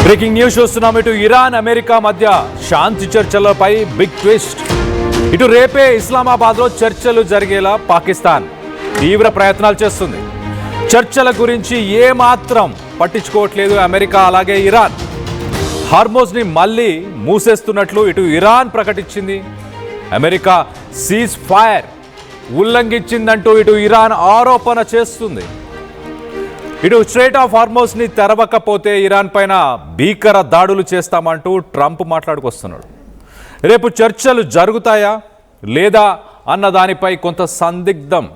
Breaking news చూస్తున్నాం. ఇటు Iran America మధ్య శాంతి చర్చలపై బిగ్ ట్విస్ట్. ఇటు రేపే ఇస్లామాబాద్లో చర్చలు జరిగేలా పాకిస్తాన్ తీవ్ర ప్రయత్నాలు చేస్తుంది. చర్చల గురించి ఏమాత్రం పట్టించుకోవట్లేదు అమెరికా అలాగే ఇరాన్. హార్మోజ్ని మళ్ళీ మూసేస్తున్నట్లు ఇటు ఇరాన్ ప్రకటించింది. అమెరికా సీజ్ ఫైర్ ఉల్లంఘించిందంటూ ఇటు ఇరాన్ ఆరోపణ చేస్తుంది. ఇటు స్ట్రెయిట్ ఆఫ్ హార్మోజ్ని తెరవకపోతే ఇరాన్ పైన భీకర దాడులు చేస్తామంటూ ట్రంప్ మాట్లాడుకొస్తున్నాడు. రేపు చర్చలు జరుగుతాయా లేదా అన్న దానిపై కొంత సందిగ్ధం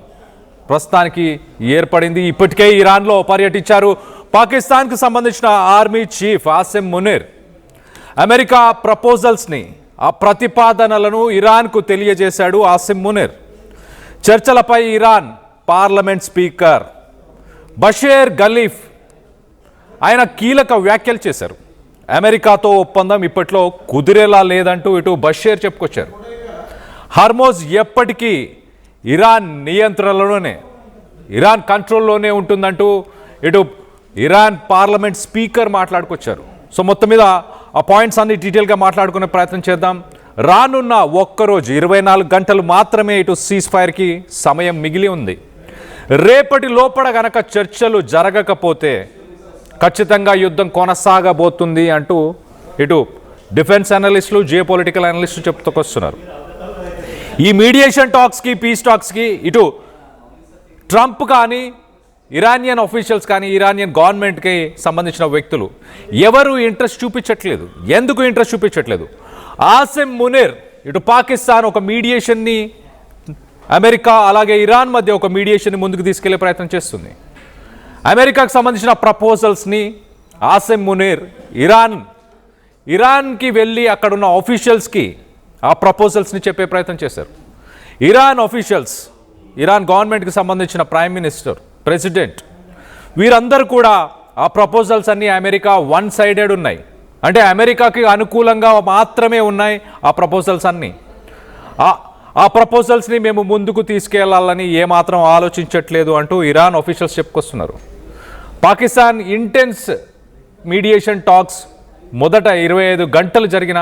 ప్రస్తుతానికి ఏర్పడింది. ఇప్పటికే ఇరాన్లో పర్యటించారు పాకిస్తాన్కి సంబంధించిన army chief Asim Munir. America ప్రపోజల్స్ని ఆ ప్రతిపాదనలను ఇరాన్కు తెలియజేశాడు ఆసిమ్ మునీర్. చర్చలపై Iran parliament speaker Bashir Ghalif ఆయన కీలక వ్యాఖ్యలు చేశారు. అమెరికాతో ఒప్పందం ఇప్పట్లో కుదిరేలా లేదంటూ ఇటు బషీర్ చెప్పుకొచ్చారు. హార్మోజ్ ఎప్పటికీ ఇరాన్ నియంత్రణలోనే, ఇరాన్ కంట్రోల్లోనే ఉంటుందంటూ ఇటు ఇరాన్ పార్లమెంట్ స్పీకర్ మాట్లాడుకొచ్చారు. సో మొత్తం మీద ఆ పాయింట్స్ అన్ని డీటెయిల్గా మాట్లాడుకునే ప్రయత్నం చేద్దాం. రానున్న ఒక్కరోజు 24 గంటలు మాత్రమే ఇటు సీజ్ ఫైర్కి సమయం మిగిలి ఉంది. రేపటి లోపల గనక చర్చలు జరగకపోతే ఖచ్చితంగా యుద్ధం కొనసాగబోతుంది అంటూ ఇటు డిఫెన్స్ అనలిస్టులు, జియోపొలిటికల్ అనలిస్టులు చెప్తుకొస్తున్నారు. ఈ మీడియేషన్ టాక్స్కి, పీస్ టాక్స్కి ఇటు ట్రంప్ కానీ, ఇరానియన్ ఆఫీషియల్స్ కానీ, ఇరానియన్ గవర్నమెంట్కి సంబంధించిన వ్యక్తులు ఎవరు ఇంట్రెస్ట్ చూపించట్లేదు. ఎందుకు ఇంట్రెస్ట్ చూపించట్లేదు? ఆసిమ్ మునీర్ ఇటు పాకిస్తాన్ ఒక మీడియేషన్ని, అమెరికా అలాగే ఇరాన్ మధ్య ఒక మీడియేషన్ని ముందుకు తీసుకెళ్లే ప్రయత్నం చేస్తుంది. అమెరికాకు సంబంధించిన ప్రపోజల్స్ని ఆసిమ్ మునీర్ ఇరాన్కి వెళ్ళి అక్కడున్న ఆఫీషియల్స్కి ఆ ప్రపోజల్స్ని చెప్పే ప్రయత్నం చేశారు. ఇరాన్ ఆఫీషియల్స్, ఇరాన్ గవర్నమెంట్కి సంబంధించిన ప్రైమ్ మినిస్టర్, ప్రెసిడెంట్, వీరందరూ కూడా ఆ ప్రపోజల్స్ అన్నీ అమెరికా వన్ సైడెడ్ ఉన్నాయి. అంటే అమెరికాకి అనుకూలంగా మాత్రమే ఉన్నాయి ఆ ప్రపోజల్స్ అన్నీ. ఆ ప్రపోజల్స్ని మేము ముందుకు తీసుకెళ్లాలని ఏమాత్రం ఆలోచించట్లేదు అంటూ ఇరాన్ ఆఫీషియల్స్ చెప్పుకొస్తున్నారు. పాకిస్తాన్ ఇంటెన్స్ మీడియేషన్ టాక్స్ మొదట 25 గంటలు జరిగిన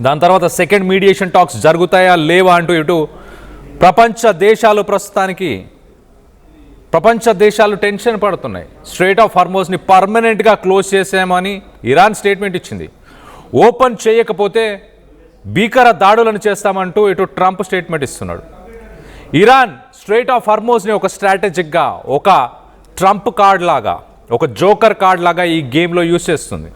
దాని తర్వాత సెకండ్ మీడియేషన్ టాక్స్ జరుగుతాయా లేవా అంటూ ఇటు ప్రపంచ దేశాలు టెన్షన్ పడుతున్నాయి. స్ట్రెయిట్ ఆఫ్ హార్మోజ్ని పర్మనెంట్గా క్లోజ్ చేసామని ఇరాన్ స్టేట్మెంట్ ఇచ్చింది. ఓపెన్ చేయకపోతే భీకర దాడులను చేస్తామంటూ ఇటు ట్రంప్ స్టేట్మెంట్ ఇస్తున్నాడు. ఇరాన్ స్ట్రెయిట్ ఆఫ్ హార్మోజ్ని ఒక స్ట్రాటజిక్గా, ఒక ట్రంప్ కార్డ్ లాగా, ఒక జోకర్ కార్డ్ లాగా ఈ గేమ్లో యూజ్ చేస్తుంది.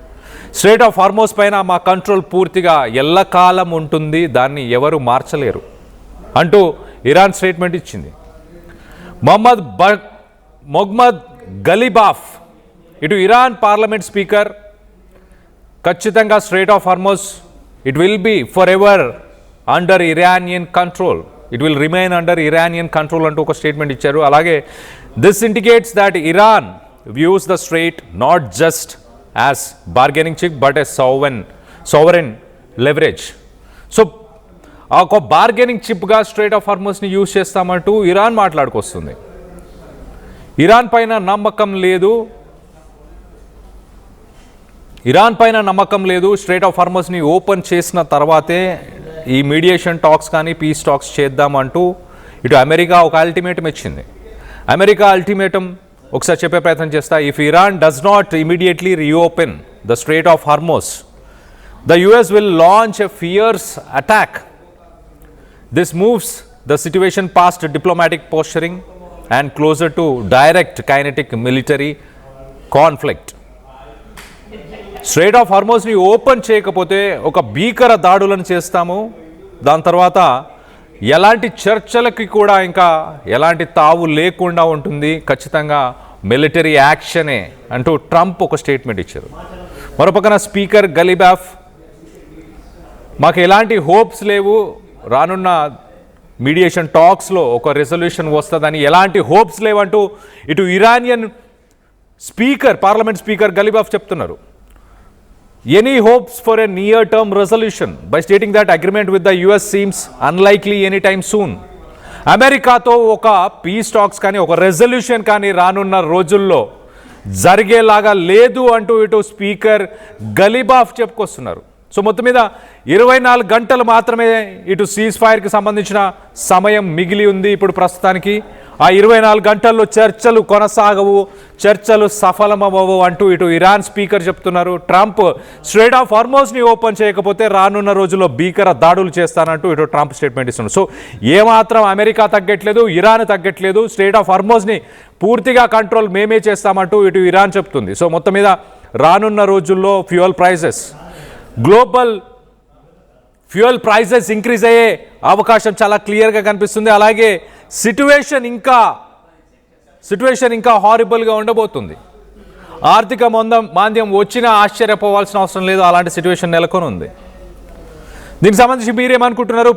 స్ట్రెయిట్ ఆఫ్ హార్మోజ్ పైన మా కంట్రోల్ పూర్తిగా ఎల్లకాలం ఉంటుంది, దాన్ని ఎవరు మార్చలేరు అంటూ ఇరాన్ స్టేట్మెంట్ ఇచ్చింది. మొహమ్మద్ గలీబాఫ్ ఇటు ఇరాన్ పార్లమెంట్ స్పీకర్ ఖచ్చితంగా straight of Hormuz it will be forever under Iranian control. It will remain under Iranian control అంటూ ఒక స్టేట్మెంట్ ఇచ్చారు. అలాగే this indicates that Iran views the strait not just as bargaining chip but as sovereign leverage. So ఒక bargaining చిప్గా strait of హార్మోజ్ని use చేస్తామంటూ Iran మాట్లాడుకొస్తుంది. Iran పైన నమ్మకం లేదు. స్ట్రెయిట్ ఆఫ్ హార్మోజ్ని ఓపెన్ చేసిన తర్వాతే ఈ మీడియేషన్ టాక్స్ కానీ, పీస్ టాక్స్ చేద్దామంటూ ఇటు అమెరికా ఒక అల్టిమేటం ఇచ్చింది. అమెరికా అల్టిమేటం ఒకసారి చెప్పే ప్రయత్నం చేస్తా. If Iran does not immediately reopen the strait of Hormuz, the US will launch a fierce attack. This moves the situation past diplomatic posturing and closer to direct kinetic military conflict. Strait of హార్మోజ్ని open చేయకపోతే ఒక భీకర దాడులను చేస్తాము. దాని తర్వాత ఎలాంటి చర్చలకి కూడా ఇంకా ఎలాంటి తావు లేకుండా ఉంటుంది, ఖచ్చితంగా మిలిటరీ యాక్షనే అంటూ ట్రంప్ ఒక స్టేట్మెంట్ ఇచ్చారు. మరోపక్కన స్పీకర్ గలీబాఫ్ మాకు ఎలాంటి హోప్స్ లేవు, రానున్న మీడియేషన్ టాక్స్లో ఒక రెజల్యూషన్ వస్తుందని ఎలాంటి హోప్స్ లేవంటూ ఇటు ఇరానియన్ స్పీకర్, పార్లమెంట్ స్పీకర్ గలీబాఫ్ చెప్తున్నారు. Any hopes for a near-term resolution by stating that agreement with the US seems unlikely anytime soon. అమెరికాతో ఒక పీస్ టాక్స్ కానీ, ఒక రెజల్యూషన్ కానీ రానున్న రోజుల్లో జరిగేలాగా లేదు అంటూ ఇటు స్పీకర్ గలీబాఫ్ చెప్పుకొస్తున్నారు. సో మొత్తం మీద 24 గంటలు మాత్రమే ఇటు సీజ్ ఫైర్కి సంబంధించిన సమయం మిగిలి ఉంది. ఇప్పుడు ప్రస్తుతానికి ఆ 24 గంటల్లో చర్చలు కొనసాగవు, చర్చలు సఫలమవ్వవు అంటూ ఇటు ఇరాన్ స్పీకర్ చెప్తున్నారు. ట్రంప్ స్ట్రైట్ ఆఫ్ హార్మోజ్ని ఓపెన్ చేయకపోతే రానున్న రోజుల్లో భీకర దాడులు చేస్తానంటూ ఇటు ట్రంప్ స్టేట్మెంట్ ఇస్తున్నారు. సో ఏమాత్రం అమెరికా తగ్గట్లేదు, ఇరాన్ తగ్గట్లేదు. స్ట్రైట్ ఆఫ్ హార్మోజ్ని పూర్తిగా కంట్రోల్ మేమే చేస్తామంటూ ఇటు ఇరాన్ చెప్తుంది. సో మొత్తం మీద రానున్న రోజుల్లో గ్లోబల్ ఫ్యూయల్ ప్రైజెస్ ఇంక్రీజ్ అయ్యే అవకాశం చాలా క్లియర్గా కనిపిస్తుంది. అలాగే సిట్యువేషన్ ఇంకా హారిబుల్గా ఉండబోతుంది. ఆర్థిక మాంద్యం వచ్చినా ఆశ్చర్యపోవాల్సిన అవసరం లేదు, అలాంటి సిట్యువేషన్ నెలకొని ఉంది. దీనికి సంబంధించి మీరేమనుకుంటున్నారు?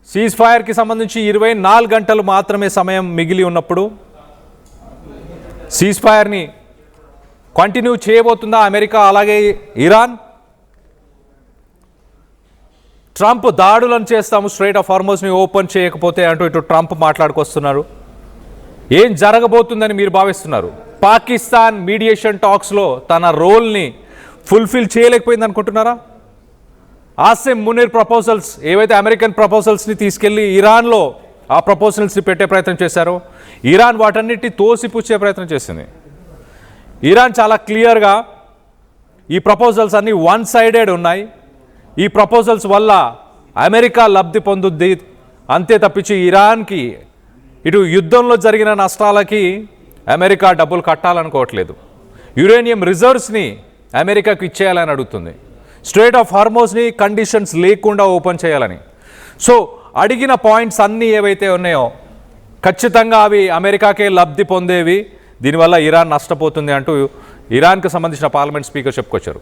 సీజ్ ఫైర్కి సంబంధించి 24 గంటలు మాత్రమే సమయం మిగిలి ఉన్నప్పుడు సీజ్ ఫైర్ని కంటిన్యూ చేయబోతుందా అమెరికా అలాగే ఇరాన్? ట్రంప్ దాడులను చేస్తాము స్ట్రైట్ ఆఫ్ హార్మోజ్ని ఓపెన్ చేయకపోతే అంటూ ఇటు ట్రంప్ మాట్లాడుకొస్తున్నారు. ఏం జరగబోతుందని మీరు భావిస్తున్నారు? పాకిస్తాన్ మీడియేషన్ టాక్స్లో తన రోల్ని ఫుల్ఫిల్ చేయలేకపోయింది అనుకుంటున్నారా? ఆసిమ్ మునీర్ ప్రపోజల్స్ ఏవైతే అమెరికన్ ప్రపోజల్స్ని తీసుకెళ్లి ఇరాన్లో ఆ ప్రపోజల్స్ని పెట్టే ప్రయత్నం చేశారో ఇరాన్ వాటన్నిటిని తోసిపుచ్చే ప్రయత్నం చేసింది. ఇరాన్ చాలా క్లియర్గా ఈ ప్రపోజల్స్ అన్నీ వన్ సైడెడ్ ఉన్నాయి, ఈ ప్రపోజల్స్ వల్ల అమెరికా లబ్ధి పొందుద్ది అంతే తప్పించి ఇరాన్కి ఇటు యుద్ధంలో జరిగిన నష్టాలకి అమెరికా డబ్బులు కట్టాలనుకోవట్లేదు. యురేనియం రిజర్వ్స్ని అమెరికాకు ఇచ్చేయాలని అడుగుతుంది. స్ట్రైట్ ఆఫ్ హార్మోజ్ని కండిషన్స్ లేకుండా ఓపెన్ చేయాలని. సో అడిగిన పాయింట్స్ అన్నీ ఏవైతే ఉన్నాయో ఖచ్చితంగా అవి అమెరికాకే లబ్ధి పొందేవి, దీనివల్ల ఇరాన్ నష్టపోతుంది అంటూ ఇరాన్కి సంబంధించిన పార్లమెంట్ స్పీకర్ చెప్పుకొచ్చారు.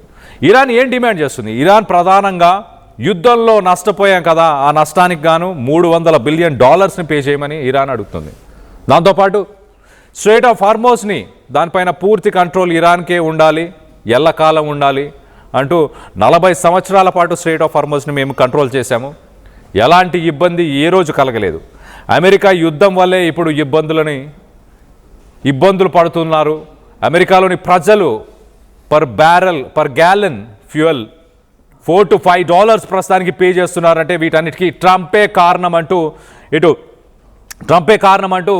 ఇరాన్ ఏం డిమాండ్ చేస్తుంది? ఇరాన్ ప్రధానంగా యుద్ధంలో నష్టపోయాం కదా, ఆ నష్టానికి గాను $300 బిలియన్ పే చేయమని ఇరాన్ అడుగుతుంది. దాంతోపాటు స్ట్రైట్ ఆఫ్ హార్మోజ్ని దానిపైన పూర్తి కంట్రోల్ ఇరాన్కే ఉండాలి, ఎల్లకాలం ఉండాలి అంటూ 40 సంవత్సరాల పాటు స్ట్రైట్ ఆఫ్ హార్మోజ్ని మేము కంట్రోల్ చేశాము, ఎలాంటి ఇబ్బంది ఏ రోజు కలగలేదు. అమెరికా యుద్ధం వల్లే ఇప్పుడు ఇబ్బందులు పడుతున్నారు. అమెరికాలోని ప్రజలు పర్ గ్యాలన్ ఫ్యూయల్ $4 to $5 ప్రస్తుతానికి పే చేస్తున్నారంటే వీటన్నిటికీ ట్రంపే కారణం అంటూ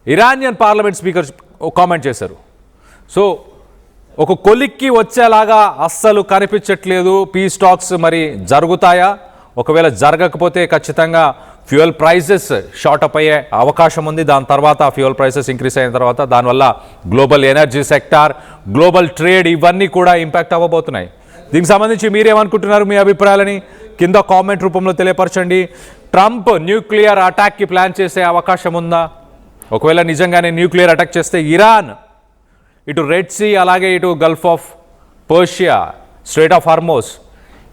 ఇరానియన్ పార్లమెంట్ స్పీకర్ కామెంట్ చేశారు. సో ఒక కొలిక్కి వచ్చేలాగా అస్సలు కనిపించట్లేదు. పీస్ టాక్స్ మరి జరుగుతాయా? ఒకవేళ జరగకపోతే ఖచ్చితంగా ఫ్యూయల్ ప్రైజెస్ షార్ట్ అప్ అయ్యే అవకాశం ఉంది. దాని తర్వాత ఫ్యూయల్ ప్రైసెస్ ఇంక్రీజ్ అయిన తర్వాత దానివల్ల global energy sector, global trade ఇవన్నీ కూడా ఇంపాక్ట్ అవ్వబోతున్నాయి. దీనికి సంబంధించి మీరేమనుకుంటున్నారు? మీ అభిప్రాయాలని కింద కామెంట్ రూపంలో తెలియపరచండి. ట్రంప్ న్యూక్లియర్ అటాక్కి ప్లాన్ చేసే అవకాశం ఉందా? ఒకవేళ నిజంగానే న్యూక్లియర్ అటాక్ చేస్తే ఇరాన్ ఇటు రెడ్ సీ అలాగే ఇటు Gulf of Persia, straight of Hormuz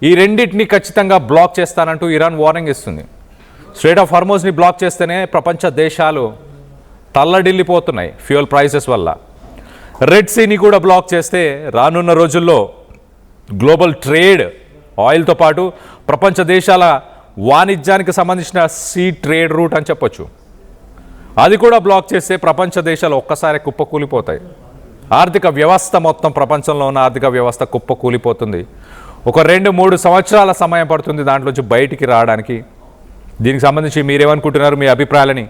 ఈ రెండింటిని ఖచ్చితంగా బ్లాక్ చేస్తానంటూ ఇరాన్ వార్నింగ్ ఇస్తుంది. స్ట్రైట్ ఆఫ్ హార్మోజ్ని బ్లాక్ చేస్తేనే ప్రపంచ దేశాలు తల్లడిల్లిపోతున్నాయి ఫ్యూయల్ ప్రైసెస్ వల్ల. రెడ్ సీని కూడా బ్లాక్ చేస్తే రానున్న రోజుల్లో గ్లోబల్ ట్రేడ్ ఆయిల్తో పాటు ప్రపంచ దేశాల వాణిజ్యానికి సంబంధించిన సీ ట్రేడ్ రూట్ అని చెప్పొచ్చు, అది కూడా బ్లాక్ చేస్తే ప్రపంచ దేశాలు ఒక్కసారి కుప్పకూలిపోతాయి. ఆర్థిక వ్యవస్థ మొత్తం ప్రపంచంలో ఉన్న ఆర్థిక వ్యవస్థ కుప్పకూలిపోతుంది. ఒక 2-3 సంవత్సరాల సమయం పడుతుంది దాంట్లోంచి బయటికి రావడానికి. దీనికి సంబంధించి మీరేమనుకుంటున్నారు? మీ అభిప్రాయాలని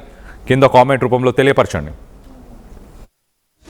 కింద కామెంట్ రూపంలో తెలియపరచండి.